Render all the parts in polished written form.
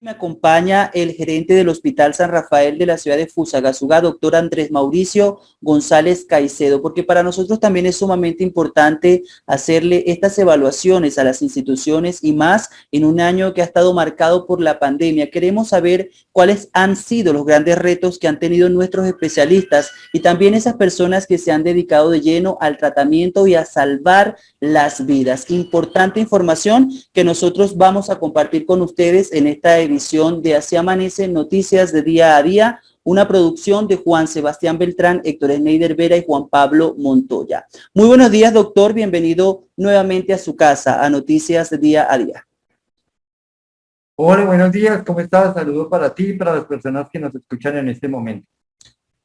Me acompaña el gerente del Hospital San Rafael de la ciudad de Fusagasugá, doctor Andrés Mauricio González Caicedo, porque para nosotros también es sumamente importante hacerle estas evaluaciones a las instituciones y más en un año que ha estado marcado por la pandemia. Queremos saber cuáles han sido los grandes retos que han tenido nuestros especialistas y también esas personas que se han dedicado de lleno al tratamiento y a salvar las vidas. Importante información que nosotros vamos a compartir con ustedes en esta edición de Así Amanece, Noticias de Día a Día, una producción de Juan Sebastián Beltrán, Héctor Schneider Vera y Juan Pablo Montoya. Muy buenos días, doctor. Bienvenido nuevamente a su casa, a Noticias de Día a Día. Hola, buenos días. ¿Cómo estás? Saludos para ti y para las personas que nos escuchan en este momento.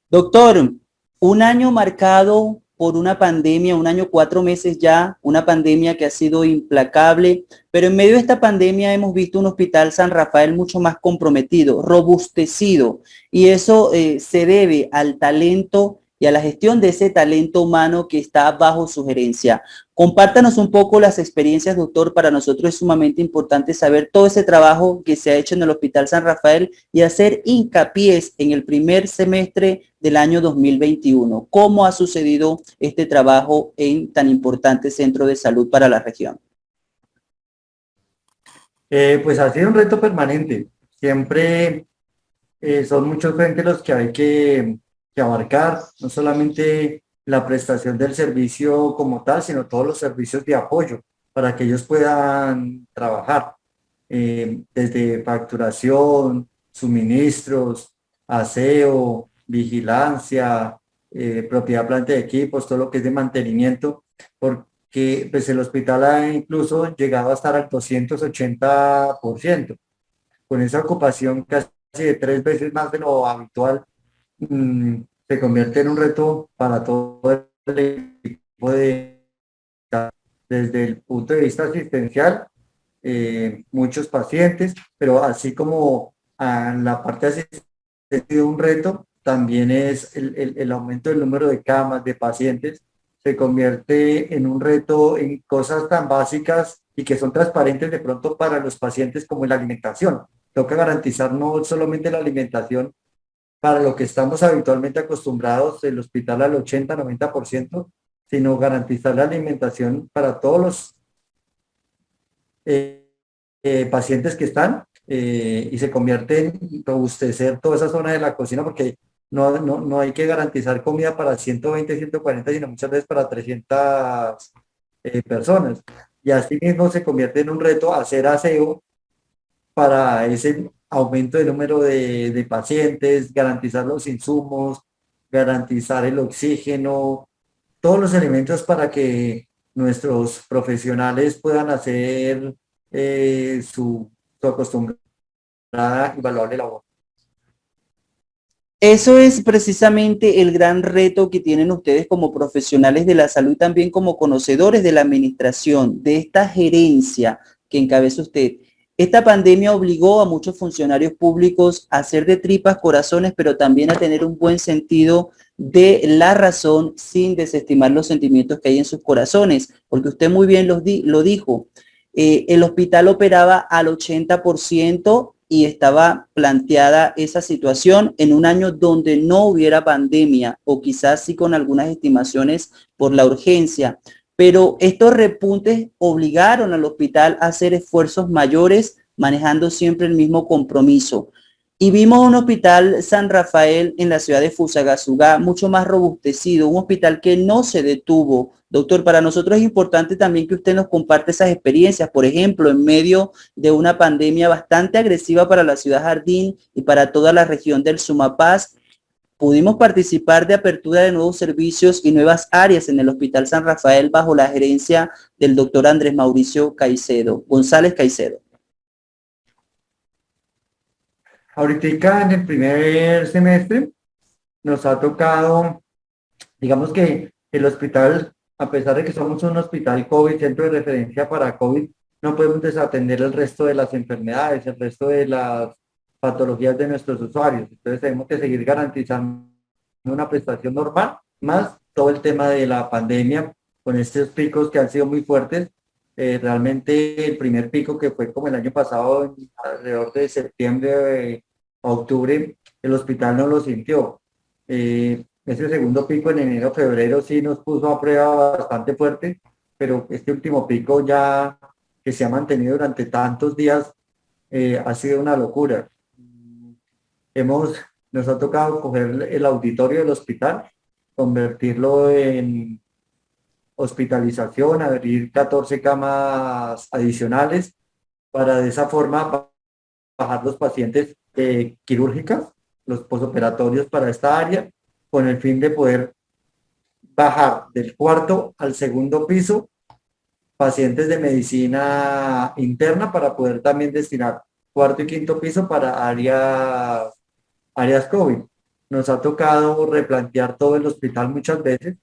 Doctor, un año marcado por una pandemia, un año, 4 meses ya, una pandemia que ha sido implacable, pero en medio de esta pandemia hemos visto un hospital San Rafael mucho más comprometido, robustecido, y eso se debe al talento y a la gestión de ese talento humano que está bajo su gerencia. Compártanos un poco las experiencias, doctor. Para nosotros es sumamente importante saber todo ese trabajo que se ha hecho en el Hospital San Rafael y hacer hincapié en el primer semestre del año 2021. ¿Cómo ha sucedido este trabajo en tan importante centro de salud para la región? Pues ha sido un reto permanente. Siempre son muchos frentes los que hay que abarcar, no solamente la prestación del servicio como tal, sino todos los servicios de apoyo para que ellos puedan trabajar, desde facturación, suministros, aseo, vigilancia, propiedad, planta de equipos, todo lo que es de mantenimiento, porque pues, el hospital ha incluso llegado a estar al 280%, con esa ocupación casi de 3 veces más de lo habitual. Se convierte en un reto para todo el equipo desde el punto de vista asistencial, muchos pacientes, pero así como en la parte asistencial un reto, también es el aumento del número de camas, de pacientes, se convierte en un reto en cosas tan básicas y que son transparentes de pronto para los pacientes como la alimentación. Toca garantizar no solamente la alimentación para lo que estamos habitualmente acostumbrados, el hospital al 80-90%, sino garantizar la alimentación para todos los pacientes que están, y se convierte en robustecer toda esa zona de la cocina, porque no hay que garantizar comida para 120, 140, sino muchas veces para 300 personas. Y así mismo se convierte en un reto hacer aseo para ese aumento de número de pacientes, garantizar los insumos, garantizar el oxígeno, todos los elementos para que nuestros profesionales puedan hacer su acostumbrada y valuable labor. Eso es precisamente el gran reto que tienen ustedes como profesionales de la salud y también como conocedores de la administración, de esta gerencia que encabeza usted. Esta pandemia obligó a muchos funcionarios públicos a hacer de tripas corazones, pero también a tener un buen sentido de la razón sin desestimar los sentimientos que hay en sus corazones, porque usted muy bien lo dijo. El hospital operaba al 80% y estaba planteada esa situación en un año donde no hubiera pandemia o quizás sí con algunas estimaciones por la urgencia. Pero estos repuntes obligaron al hospital a hacer esfuerzos mayores, manejando siempre el mismo compromiso. Y vimos un hospital San Rafael en la ciudad de Fusagasugá mucho más robustecido, un hospital que no se detuvo. Doctor, para nosotros es importante también que usted nos comparte esas experiencias. Por ejemplo, en medio de una pandemia bastante agresiva para la ciudad Jardín y para toda la región del Sumapaz, pudimos participar de apertura de nuevos servicios y nuevas áreas en el Hospital San Rafael bajo la gerencia del doctor Andrés Mauricio González Caicedo. Ahorita en el primer semestre nos ha tocado, digamos que el hospital, a pesar de que somos un hospital COVID, centro de referencia para COVID, no podemos desatender el resto de las enfermedades, el resto de las patologías de nuestros usuarios. Entonces tenemos que seguir garantizando una prestación normal, más todo el tema de la pandemia, con estos picos que han sido muy fuertes, Realmente el primer pico que fue como el año pasado, alrededor de septiembre, a octubre, el hospital no lo sintió. Ese segundo pico en enero, febrero sí nos puso a prueba bastante fuerte, pero este último pico ya que se ha mantenido durante tantos días ha sido una locura. Hemos, nos ha tocado coger el auditorio del hospital, convertirlo en hospitalización, abrir 14 camas adicionales para de esa forma bajar los pacientes quirúrgicas, los posoperatorios para esta área, con el fin de poder bajar del cuarto al segundo piso pacientes de medicina interna para poder también destinar cuarto y quinto piso para áreas COVID. Nos ha tocado replantear todo el hospital muchas veces.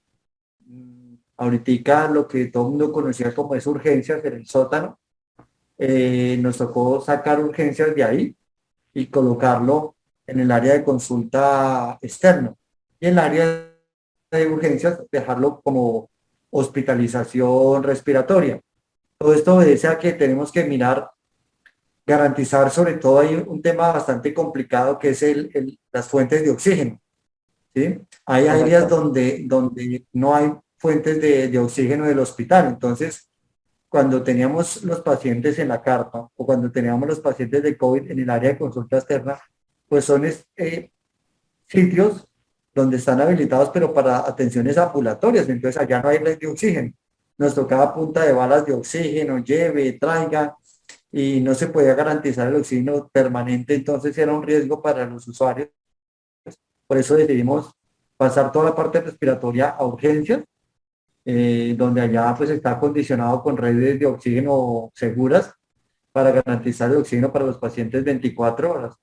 Ahorita lo que todo el mundo conocía como es urgencias en el sótano, nos tocó sacar urgencias de ahí y colocarlo en el área de consulta externo. Y en el área de urgencias dejarlo como hospitalización respiratoria. Todo esto obedece a que tenemos que mirar, garantizar, sobre todo hay un tema bastante complicado que es las fuentes de oxígeno. ¿Sí? Hay áreas Correcto. donde no hay fuentes de oxígeno del hospital. Entonces, cuando teníamos los pacientes en la carpa o cuando teníamos los pacientes de COVID en el área de consulta externa, pues son sitios donde están habilitados, pero para atenciones ambulatorias. Entonces, allá no hay red de oxígeno. Nos tocaba punta de balas de oxígeno, lleve, traiga, y no se podía garantizar el oxígeno permanente. Entonces, era un riesgo para los usuarios. Por eso decidimos pasar toda la parte respiratoria a urgencias, donde allá pues está acondicionado con redes de oxígeno seguras para garantizar el oxígeno para los pacientes 24 horas.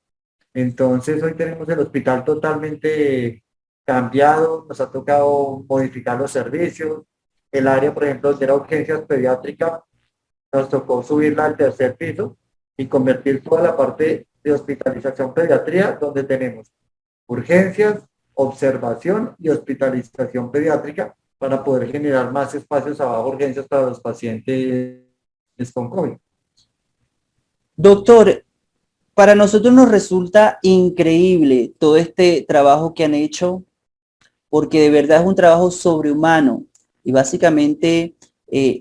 Entonces hoy tenemos el hospital totalmente cambiado, nos ha tocado modificar los servicios. El área, por ejemplo, de la urgencias pediátrica, nos tocó subirla al tercer piso y convertir toda la parte de hospitalización pediatría, donde tenemos urgencias, observación y hospitalización pediátrica para poder generar más espacios abajo urgencias para los pacientes con COVID. Doctor, para nosotros nos resulta increíble todo este trabajo que han hecho, porque de verdad es un trabajo sobrehumano y básicamente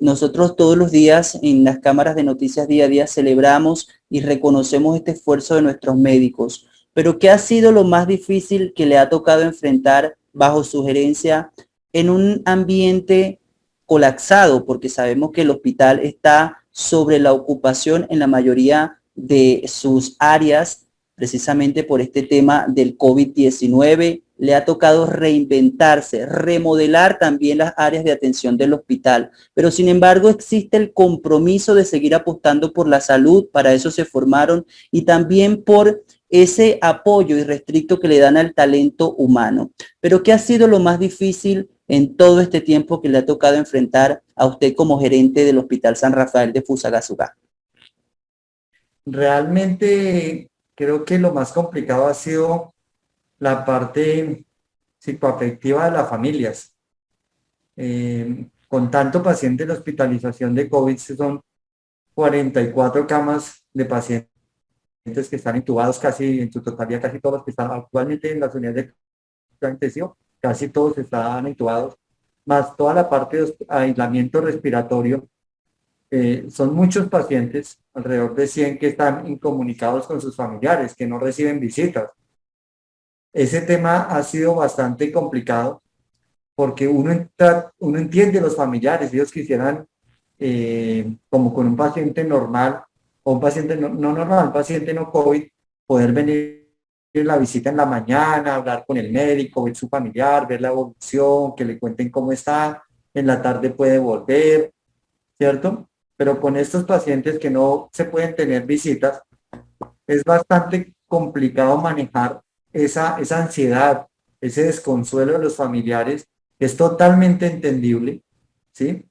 nosotros todos los días en las cámaras de noticias día a día celebramos y reconocemos este esfuerzo de nuestros médicos. Pero ¿qué ha sido lo más difícil que le ha tocado enfrentar bajo su gerencia en un ambiente colapsado? Porque sabemos que el hospital está sobre la ocupación en la mayoría de sus áreas, precisamente por este tema del COVID-19. Le ha tocado reinventarse, remodelar también las áreas de atención del hospital, pero sin embargo existe el compromiso de seguir apostando por la salud, para eso se formaron, y también por ese apoyo irrestricto que le dan al talento humano. Pero ¿qué ha sido lo más difícil en todo este tiempo que le ha tocado enfrentar a usted como gerente del Hospital San Rafael de Fusagasugá? Realmente creo que lo más complicado ha sido la parte psicoafectiva de las familias. Con tanto paciente en hospitalización de COVID, son 44 camas de pacientes que están intubados, casi en su totalidad, casi todos los que están actualmente en las unidades de intensivo, casi todos están intubados, más toda la parte de aislamiento respiratorio. Son muchos pacientes, alrededor de 100 que están incomunicados con sus familiares, que no reciben visitas. Ese tema ha sido bastante complicado porque uno entiende a los familiares, ellos quisieran, como con un paciente normal, o un paciente no normal, un paciente no COVID, poder venir a la visita en la mañana, hablar con el médico, ver su familiar, ver la evolución, que le cuenten cómo está, en la tarde puede volver, ¿cierto? Pero con estos pacientes que no se pueden tener visitas, es bastante complicado manejar esa ansiedad, ese desconsuelo de los familiares, que es totalmente entendible, ¿sí?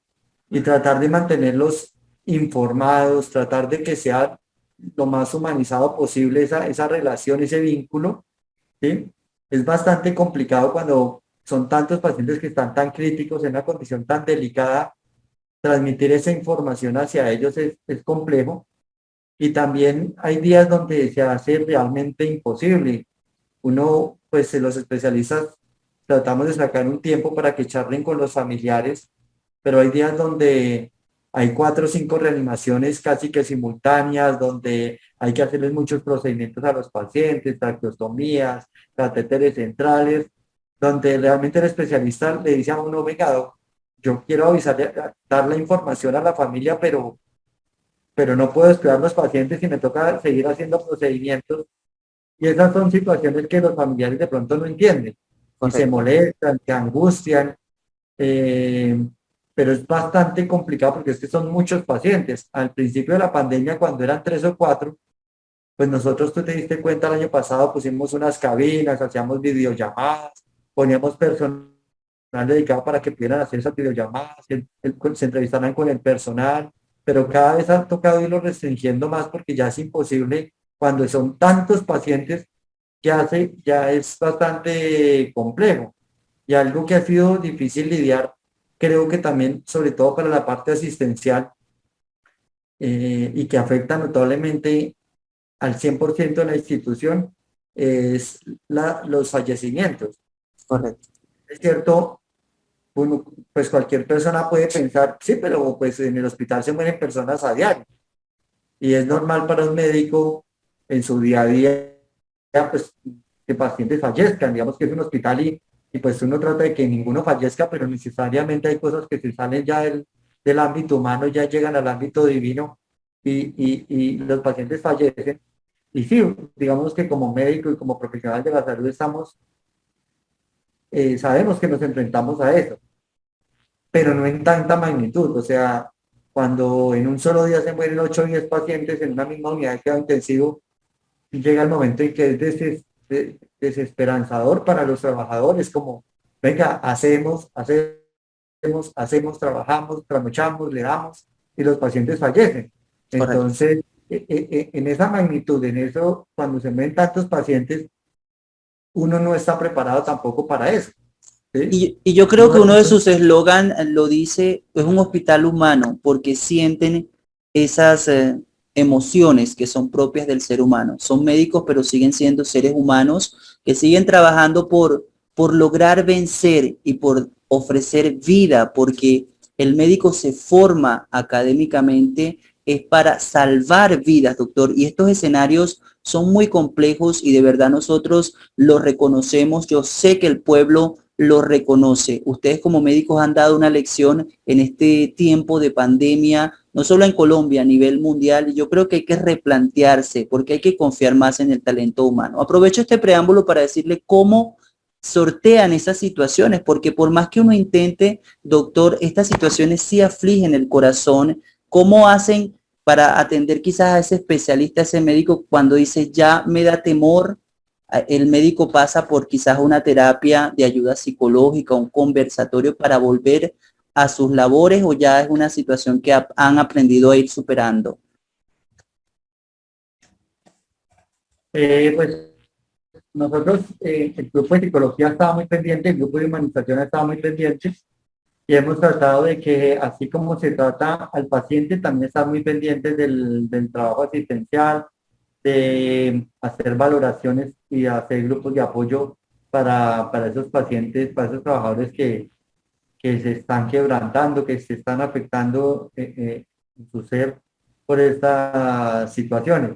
Y tratar de mantenerlos informados, tratar de que sea lo más humanizado posible esa relación, ese vínculo, ¿sí? Es bastante complicado cuando son tantos pacientes que están tan críticos en una condición tan delicada transmitir esa información hacia ellos es complejo. Y también hay días donde se hace realmente imposible. Uno, pues los especialistas tratamos de sacar un tiempo para que charlen con los familiares, pero hay días donde hay 4 o 5 reanimaciones casi que simultáneas, donde hay que hacerles muchos procedimientos a los pacientes, traqueostomías, catéteres centrales, donde realmente el especialista le dice a uno, venga, doc, yo quiero avisarle, dar la información a la familia, pero no puedo estudiar los pacientes y me toca seguir haciendo procedimientos. Y esas son situaciones que los familiares de pronto no entienden y se Correcto. molestan, se angustian, eh, pero es bastante complicado porque es que son muchos pacientes. Al principio de la pandemia, cuando eran 3 o 4, pues nosotros, tú te diste cuenta, el año pasado pusimos unas cabinas, hacíamos videollamadas, poníamos personal dedicado para que pudieran hacer esas videollamadas, se entrevistaran con el personal, pero cada vez han tocado irlo restringiendo más porque ya es imposible cuando son tantos pacientes que hace, ya es bastante complejo. Y algo que ha sido difícil lidiar, creo que también, sobre todo para la parte asistencial, y que afecta notablemente al 100% de la institución, es los fallecimientos. Correcto. Es cierto, uno, pues cualquier persona puede pensar, sí, pero pues en el hospital se mueren personas a diario. Y es normal para un médico en su día a día, pues, que pacientes fallezcan. Digamos que es un hospital y pues uno trata de que ninguno fallezca, pero necesariamente hay cosas que se salen ya del ámbito humano, ya llegan al ámbito divino y los pacientes fallecen. Y sí, digamos que como médico y como profesional de la salud sabemos que nos enfrentamos a eso, pero no en tanta magnitud. O sea, cuando en un solo día se mueren 8 o 10 pacientes en una misma unidad de cuidado intensivo, llega el momento en que es desesperanzador para los trabajadores, como, venga, hacemos, trabajamos, trasnochamos, le damos, y los pacientes fallecen. Correcto. Entonces, en esa magnitud, en eso, cuando se ven tantos pacientes, uno no está preparado tampoco para eso. ¿Sí? Y yo creo que Uno, uno de uno- sus eslogan lo dice, es un hospital humano, porque sienten esas emociones que son propias del ser humano. Son médicos, pero siguen siendo seres humanos que siguen trabajando por lograr vencer y por ofrecer vida, porque el médico se forma académicamente, es para salvar vidas, doctor. Y estos escenarios son muy complejos y de verdad nosotros los reconocemos. Yo sé que el pueblo lo reconoce. Ustedes como médicos han dado una lección en este tiempo de pandemia, no solo en Colombia, a nivel mundial, y yo creo que hay que replantearse porque hay que confiar más en el talento humano. Aprovecho este preámbulo para decirle cómo sortean esas situaciones, porque por más que uno intente, doctor, estas situaciones sí afligen el corazón. ¿Cómo hacen para atender quizás a ese especialista, a ese médico, cuando dice ya me da temor? El médico pasa por quizás una terapia de ayuda psicológica, un conversatorio para volver a sus labores, o ya es una situación que han aprendido a ir superando. pues nosotros, el grupo de psicología estaba muy pendiente, el grupo de humanización estaba muy pendiente y hemos tratado de que así como se trata al paciente, también estar muy pendientes del trabajo asistencial, de hacer valoraciones y hacer grupos de apoyo para esos pacientes, para esos trabajadores que se están quebrantando, que se están afectando en su ser por estas situaciones.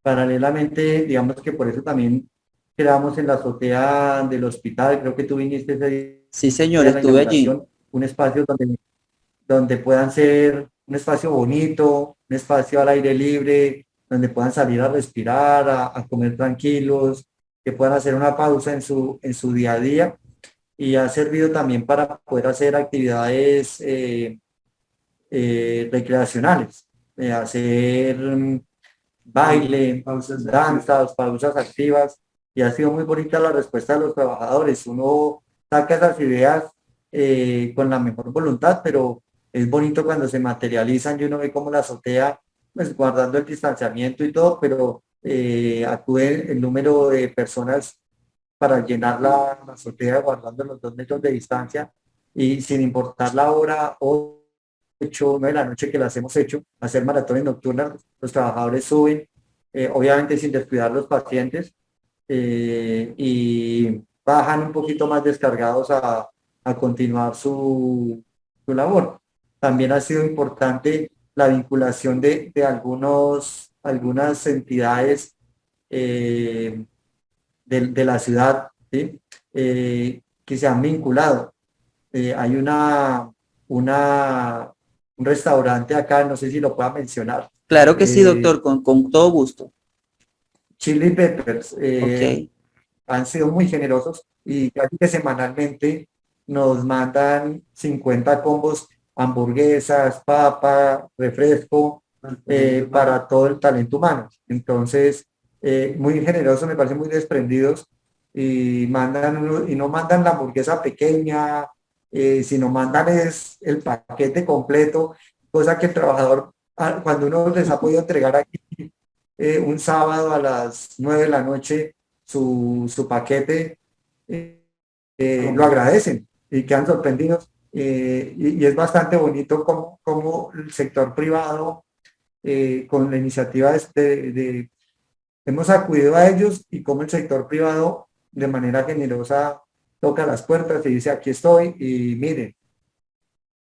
Paralelamente, digamos que por eso también creamos en la azotea del hospital, creo que tú viniste ese Sí, señor, día a la estuve allí. inauguración, un espacio donde puedan ser un espacio bonito, un espacio al aire libre, donde puedan salir a respirar, a comer tranquilos, que puedan hacer una pausa en su día a día y ha servido también para poder hacer actividades recreacionales, hacer baile, danzas, pausas activas, y ha sido muy bonita la respuesta de los trabajadores. Uno saca esas ideas con la mejor voluntad, pero es bonito cuando se materializan y uno ve cómo la azotea, pues guardando el distanciamiento y todo, pero acude el número de personas para llenar la azotea guardando los 2 metros de distancia y sin importar la hora o 8, 9 de la noche que las hemos hecho, hacer maratones nocturnas, los trabajadores suben, obviamente sin descuidar los pacientes, y bajan un poquito más descargados a continuar su labor. También ha sido importante la vinculación de algunas entidades de la ciudad, ¿sí? Que se han vinculado. Hay un restaurante acá, no sé si lo pueda mencionar, Claro que sí, doctor, con todo gusto. Chili Peppers, Ok. han sido muy generosos y casi que semanalmente nos mandan 50 combos, hamburguesas, papa, refresco, para todo el talento humano. Entonces, muy generosos, me parecen muy desprendidos y y no mandan la hamburguesa pequeña, sino mandan es el paquete completo, cosa que el trabajador, cuando uno les ha podido entregar aquí un sábado a las 9 de la noche su paquete, lo agradecen y quedan sorprendidos. Y es bastante bonito como el sector privado, con la iniciativa hemos acudido a ellos y como el sector privado de manera generosa toca las puertas y dice aquí estoy y miren.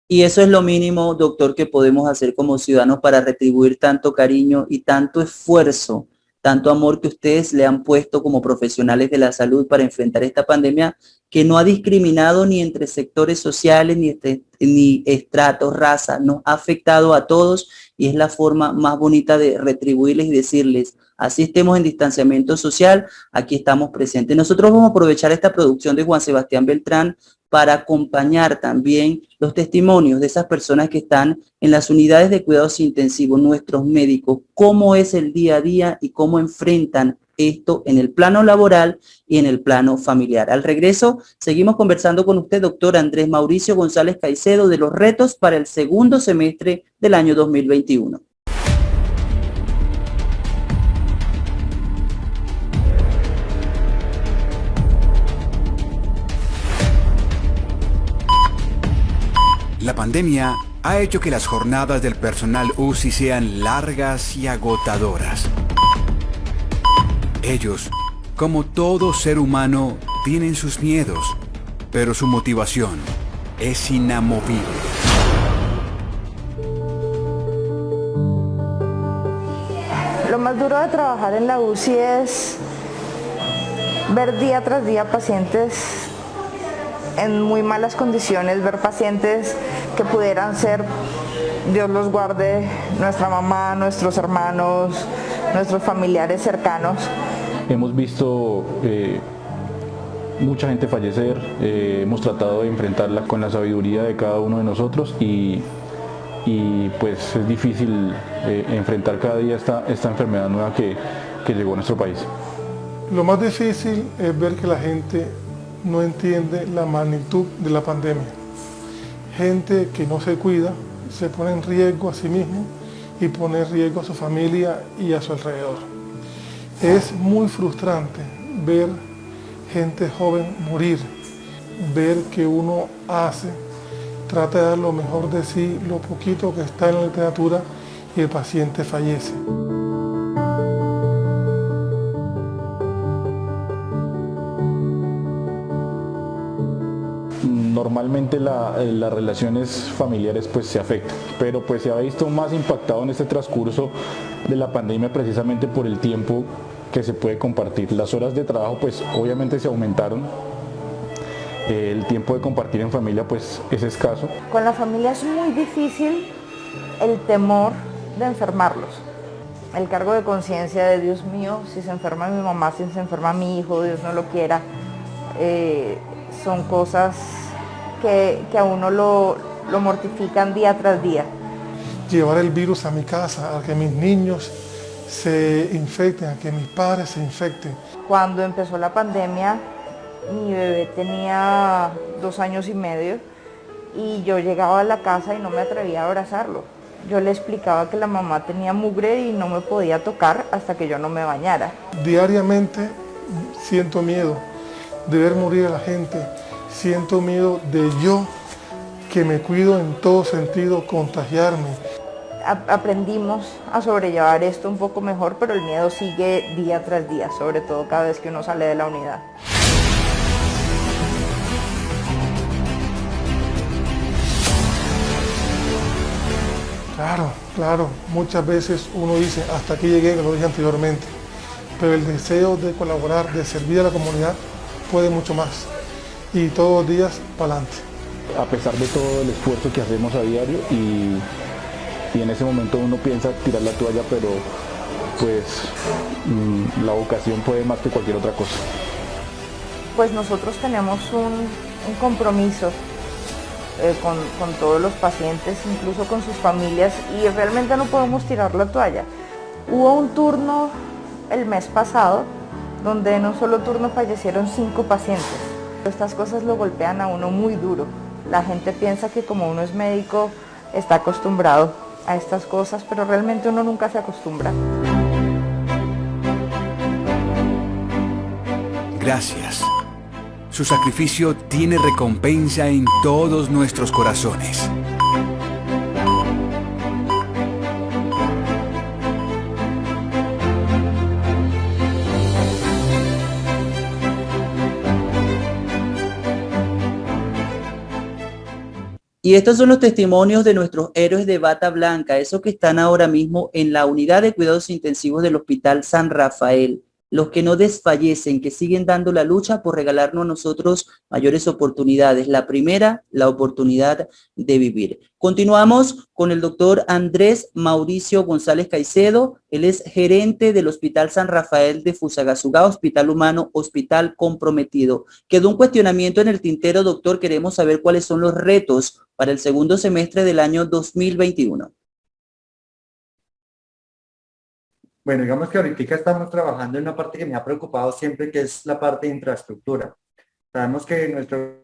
Y eso es lo mínimo, doctor, que podemos hacer como ciudadanos para retribuir tanto cariño y tanto esfuerzo, tanto amor que ustedes le han puesto como profesionales de la salud para enfrentar esta pandemia que no ha discriminado ni entre sectores sociales, ni estratos, raza, nos ha afectado a todos y es la forma más bonita de retribuirles y decirles, así estemos en distanciamiento social, aquí estamos presentes. Nosotros vamos a aprovechar esta producción de Juan Sebastián Beltrán para acompañar también los testimonios de esas personas que están en las unidades de cuidados intensivos, nuestros médicos, cómo es el día a día y cómo enfrentan esto en el plano laboral y en el plano familiar. Al regreso, seguimos conversando con usted, doctor Andrés Mauricio González Caicedo, de los retos para el segundo semestre del año 2021. La pandemia ha hecho que las jornadas del personal UCI sean largas y agotadoras. Ellos, como todo ser humano, tienen sus miedos, pero su motivación es inamovible. Lo más duro de trabajar en la UCI es ver día tras día pacientes en muy malas condiciones, ver pacientes que pudieran ser, Dios los guarde, nuestra mamá, nuestros hermanos, nuestros familiares cercanos. Hemos visto mucha gente fallecer, hemos tratado de enfrentarla con la sabiduría de cada uno de nosotros y pues es difícil enfrentar cada día esta enfermedad nueva que llegó a nuestro país. Lo más difícil es ver que la gente no entiende la magnitud de la pandemia. Gente que no se cuida, se pone en riesgo a sí mismo y pone en riesgo a su familia y a su alrededor. Es muy frustrante ver gente joven morir, ver que uno trata de dar lo mejor de sí, lo poquito que está en la literatura y el paciente fallece. Normalmente las relaciones familiares pues se afectan, pero pues se ha visto más impactado en este transcurso de la pandemia precisamente por el tiempo que se puede compartir. Las horas de trabajo pues obviamente se aumentaron, el tiempo de compartir en familia pues es escaso. Con la familia es muy difícil el temor de enfermarlos. El cargo de conciencia de Dios mío, si se enferma mi mamá, si se enferma mi hijo, Dios no lo quiera, son cosas que a uno lo mortifican día tras día. Llevar el virus a mi casa, a que mis niños se infecten, a que mis padres se infecten. Cuando empezó la pandemia, mi bebé tenía 2 años y medio y yo llegaba a la casa y no me atrevía a abrazarlo. Yo le explicaba que la mamá tenía mugre y no me podía tocar hasta que yo no me bañara. Diariamente siento miedo de ver morir a la gente, siento miedo de yo que me cuido en todo sentido, contagiarme. Aprendimos a sobrellevar esto un poco mejor, pero el miedo sigue día tras día, sobre todo cada vez que uno sale de la unidad. Claro, muchas veces uno dice, hasta aquí llegué, que lo dije anteriormente, pero el deseo de colaborar, de servir a la comunidad, puede mucho más. Y todos los días, para adelante. A pesar de todo el esfuerzo que hacemos a diario y en ese momento uno piensa tirar la toalla, pero pues la vocación puede más que cualquier otra cosa. Pues nosotros tenemos un compromiso con todos los pacientes, incluso con sus familias, y realmente no podemos tirar la toalla. Hubo un turno el mes pasado donde en un solo turno fallecieron 5 pacientes. Estas cosas lo golpean a uno muy duro. La gente piensa que como uno es médico está acostumbrado a estas cosas, pero realmente uno nunca se acostumbra. Gracias. Su sacrificio tiene recompensa en todos nuestros corazones. Y estos son los testimonios de nuestros héroes de bata blanca, esos que están ahora mismo en la unidad de cuidados intensivos del Hospital San Rafael, los que no desfallecen, que siguen dando la lucha por regalarnos a nosotros mayores oportunidades. La primera, la oportunidad de vivir. Continuamos con el doctor Andrés Mauricio González Caicedo. Él es gerente del Hospital San Rafael de Fusagasugá, Hospital Humano, Hospital Comprometido. Quedó un cuestionamiento en el tintero, doctor. Queremos saber cuáles son los retos para el segundo semestre del año 2021. Bueno, digamos que ahorita estamos trabajando en una parte que me ha preocupado siempre, que es la parte de infraestructura. Sabemos que nuestro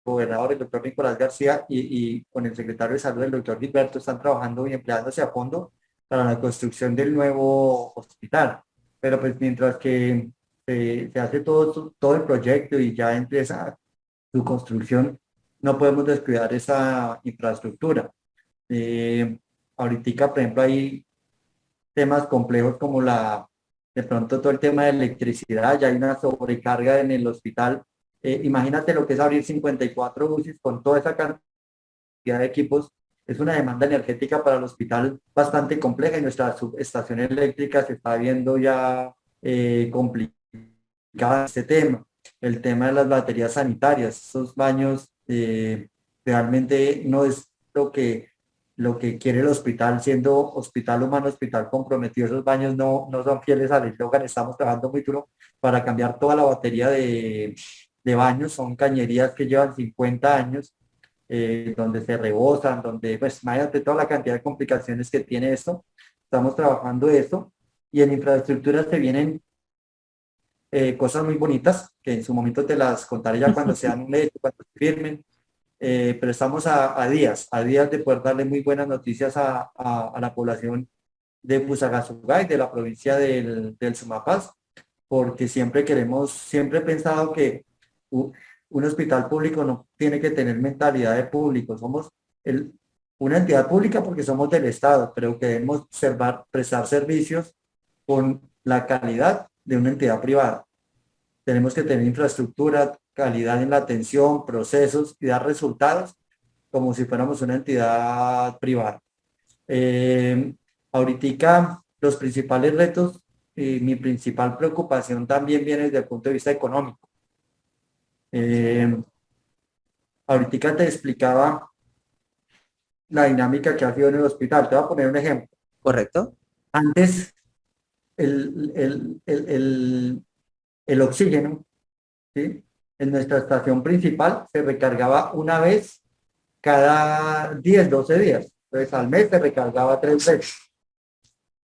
gobernador, el doctor Nicolás García, y con el secretario de Salud, el doctor Gilberto, están trabajando y empleándose a fondo para la construcción del nuevo hospital. Pero pues mientras que se hace todo el proyecto y ya empieza su construcción, no podemos descuidar esa infraestructura. Ahorita, por ejemplo, hay temas complejos como de pronto todo el tema de electricidad, ya hay una sobrecarga en el hospital. Imagínate lo que es abrir 54 UCIs con toda esa cantidad de equipos. Es una demanda energética para el hospital bastante compleja y nuestra subestación eléctrica se está viendo ya complicada este tema. El tema de las baterías sanitarias, esos baños realmente no es lo que quiere el hospital, siendo hospital humano, hospital comprometido. Esos baños no son fieles al eslogan. Estamos trabajando muy duro para cambiar toda la batería de baños. Son cañerías que llevan 50 años, donde se rebosan, donde, pues, imagínate toda la cantidad de complicaciones que tiene esto. Estamos trabajando eso, y en infraestructura se vienen cosas muy bonitas, que en su momento te las contaré ya cuando sean un hecho, cuando se firmen. Pero estamos a días de poder darle muy buenas noticias a la población de Fusagasugá y de la provincia del Sumapaz, porque siempre he pensado que un hospital público no tiene que tener mentalidad de público. Somos una entidad pública porque somos del Estado, pero queremos prestar servicios con la calidad de una entidad privada. Tenemos que tener infraestructura, calidad en la atención, procesos, y dar resultados como si fuéramos una entidad privada. Ahorita los principales retos y mi principal preocupación también viene desde el punto de vista económico. Ahorita te explicaba la dinámica que ha sido en el hospital. Te voy a poner un ejemplo. ¿Correcto? Antes el oxígeno, ¿sí?, en nuestra estación principal se recargaba una vez cada 10, 12 días. Entonces al mes se recargaba 3 veces.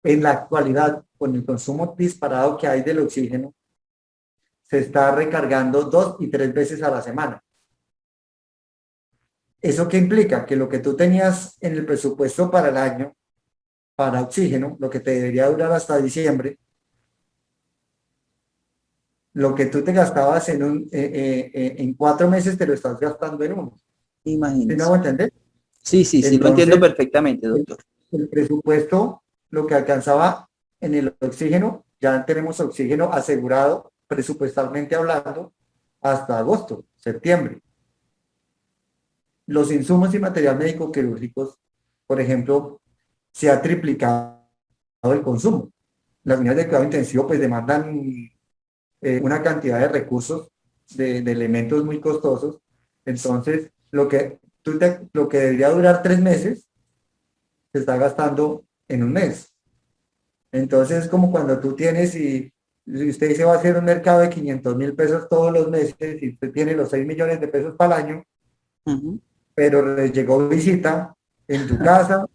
En la actualidad, con el consumo disparado que hay del oxígeno, se está recargando 2 y 3 veces a la semana. ¿Eso qué implica? Que lo que tú tenías en el presupuesto para el año, para oxígeno, lo que te debería durar hasta diciembre, lo que tú te gastabas en 4 meses te lo estás gastando en 1. ¿Sí me Imagínese. hago entender? Sí, sí, sí, lo entiendo Entonces, perfectamente, doctor. el presupuesto, lo que alcanzaba en el oxígeno, ya tenemos oxígeno asegurado, presupuestalmente hablando, hasta agosto, septiembre. Los insumos y material médico quirúrgicos, por ejemplo, se ha triplicado el consumo. Las unidades de cuidado intensivo pues demandan una cantidad de recursos, de elementos muy costosos. Entonces, lo que debería durar 3 meses, se está gastando en un mes. Entonces, es como cuando tú tienes y usted dice va a hacer un mercado de 500.000 pesos todos los meses y usted tiene los 6 millones de pesos para el año, Ujú. pero le llegó visita en tu casa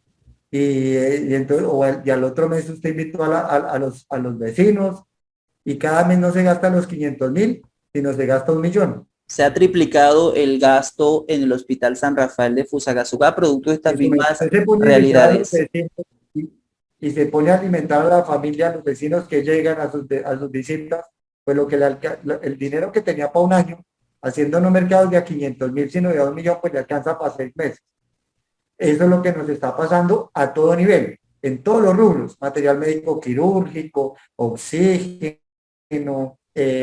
y entonces, y al otro mes usted invitó a los vecinos y cada mes no se gasta los 500.000, sino se gasta 1 millón. Se ha triplicado el gasto en el Hospital San Rafael de Fusagasugá, producto de estas mismas Usted se pone a invitar a los realidades. vecinos y se pone a alimentar a la familia, a los vecinos que llegan a sus visitas, pues el dinero que tenía para un año, haciendo no mercados de a 500.000, sino de a 1 millón, pues le alcanza para 6 meses. Eso es lo que nos está pasando a todo nivel, en todos los rubros, material médico quirúrgico, oxígeno,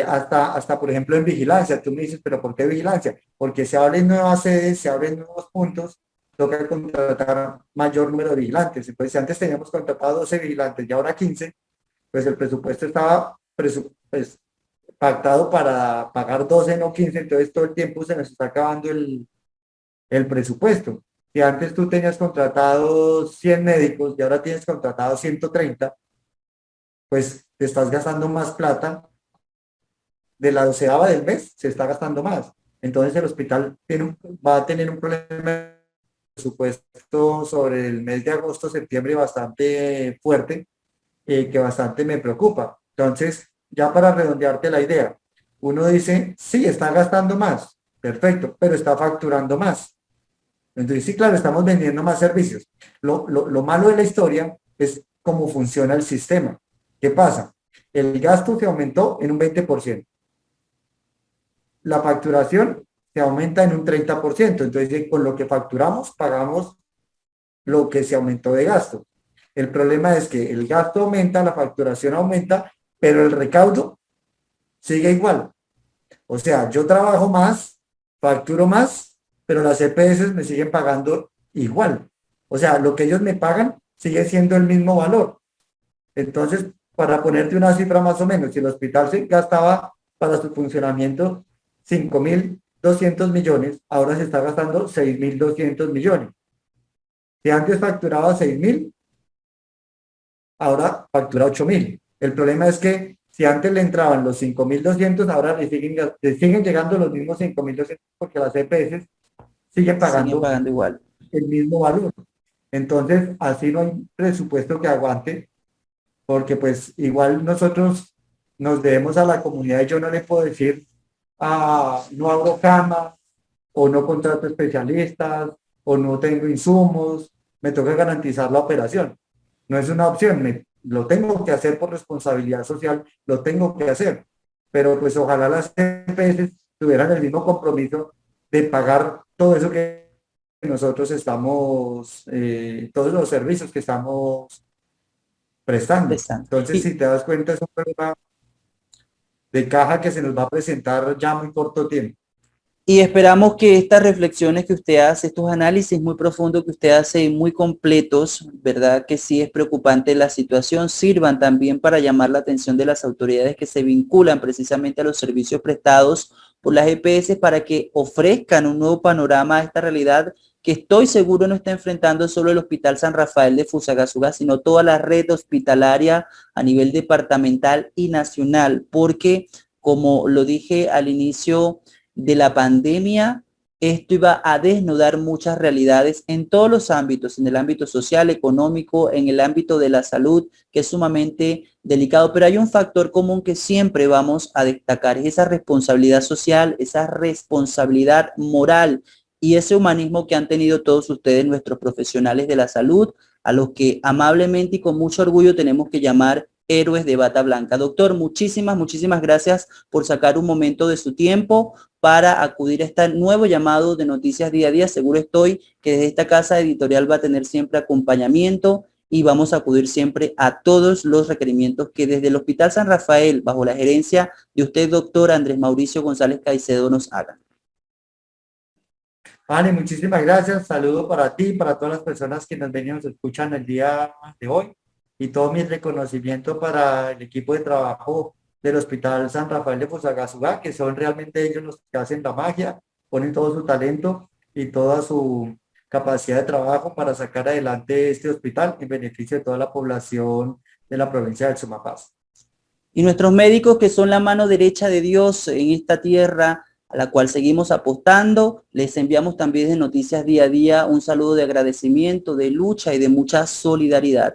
hasta, por ejemplo, en vigilancia. Tú me dices, ¿pero por qué vigilancia? Porque se abren nuevas sedes, se abren nuevos puntos, toca contratar mayor número de vigilantes. Entonces, si antes teníamos contratado 12 vigilantes y ahora 15, pues el presupuesto estaba pues, pactado para pagar 12, no 15, entonces todo el tiempo se nos está acabando el presupuesto. Si antes tú tenías contratados 100 médicos y ahora tienes contratados 130, pues te estás gastando más plata. De la 12ª del mes se está gastando más. Entonces el hospital va a tener un problema de presupuesto sobre el mes de agosto, septiembre bastante fuerte, que bastante me preocupa. Entonces, ya para redondearte la idea, uno dice, sí, está gastando más, perfecto, pero está facturando más. Entonces, sí, claro, estamos vendiendo más servicios. Lo malo de la historia es cómo funciona el sistema. ¿Qué pasa? El gasto se aumentó en un 20%. La facturación se aumenta en un 30%. Entonces, con lo que facturamos, pagamos lo que se aumentó de gasto. El problema es que el gasto aumenta, la facturación aumenta, pero el recaudo sigue igual. O sea, yo trabajo más, facturo más, pero las EPS me siguen pagando igual. O sea, lo que ellos me pagan sigue siendo el mismo valor. Entonces, para ponerte una cifra más o menos, si el hospital se gastaba para su funcionamiento 5.200 millones, ahora se está gastando 6.200 millones. Si antes facturaba 6.000, ahora factura 8.000. El problema es que si antes le entraban los 5.200, ahora le siguen llegando los mismos 5.200 porque las EPS siguen pagando igual. el mismo valor. Entonces, así no hay presupuesto que aguante, porque pues igual nosotros nos debemos a la comunidad y yo no le puedo decir, no abro cama, o no contrato especialistas, o no tengo insumos, me toca garantizar la operación. No es una opción, lo tengo que hacer por responsabilidad social, lo tengo que hacer. Pero pues ojalá las EPS tuvieran el mismo compromiso de pagar todo eso que nosotros estamos, todos los servicios que estamos prestando. Entonces, si te das cuenta, es un problema de caja que se nos va a presentar ya muy corto tiempo. Y esperamos que estas reflexiones que usted hace, estos análisis muy profundos que usted hace, muy completos, ¿verdad? Que sí es preocupante la situación, sirvan también para llamar la atención de las autoridades que se vinculan precisamente a los servicios prestados por las EPS para que ofrezcan un nuevo panorama a esta realidad que estoy seguro no está enfrentando solo el Hospital San Rafael de Fusagasugá, sino toda la red hospitalaria a nivel departamental y nacional, porque como lo dije al inicio de la pandemia, esto iba a desnudar muchas realidades en todos los ámbitos, en el ámbito social, económico, en el ámbito de la salud, que es sumamente delicado, pero hay un factor común que siempre vamos a destacar, es esa responsabilidad social, esa responsabilidad moral y ese humanismo que han tenido todos ustedes, nuestros profesionales de la salud, a los que amablemente y con mucho orgullo tenemos que llamar héroes de bata blanca. Doctor, muchísimas gracias por sacar un momento de su tiempo para acudir a este nuevo llamado de Noticias Día a Día. Seguro estoy que desde esta casa editorial va a tener siempre acompañamiento y vamos a acudir siempre a todos los requerimientos que desde el Hospital San Rafael, bajo la gerencia de usted, doctor Andrés Mauricio González Caicedo, nos hagan. Vale, muchísimas gracias. Saludo para ti, para todas las personas que nos ven y nos escuchan el día de hoy. Y todo mi reconocimiento para el equipo de trabajo del Hospital San Rafael de Fusagasugá, que son realmente ellos los que hacen la magia, ponen todo su talento y toda su capacidad de trabajo para sacar adelante este hospital en beneficio de toda la población de la provincia del Sumapaz. Y nuestros médicos, que son la mano derecha de Dios en esta tierra, a la cual seguimos apostando, les enviamos también de Noticias Día a Día un saludo de agradecimiento, de lucha y de mucha solidaridad.